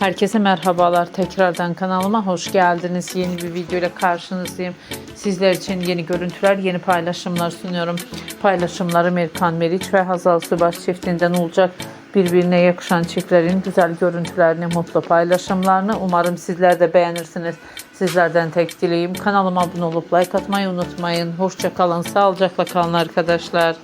Herkese merhabalar. Tekrardan kanalıma hoş geldiniz. Yeni bir video ile karşınızdayım. Sizler için yeni görüntüler, yeni paylaşımlar sunuyorum. Paylaşımlarım Erkan Meriç ve Hazal Subaş çiftinden olacak. Birbirine yakışan çiftlerin güzel görüntülerini, mutlu paylaşımlarını umarım sizler de beğenirsiniz. Sizlerden tek dileğim kanalıma abone olup like atmayı unutmayın. Hoşça kalın, sağlıcakla kalın arkadaşlar.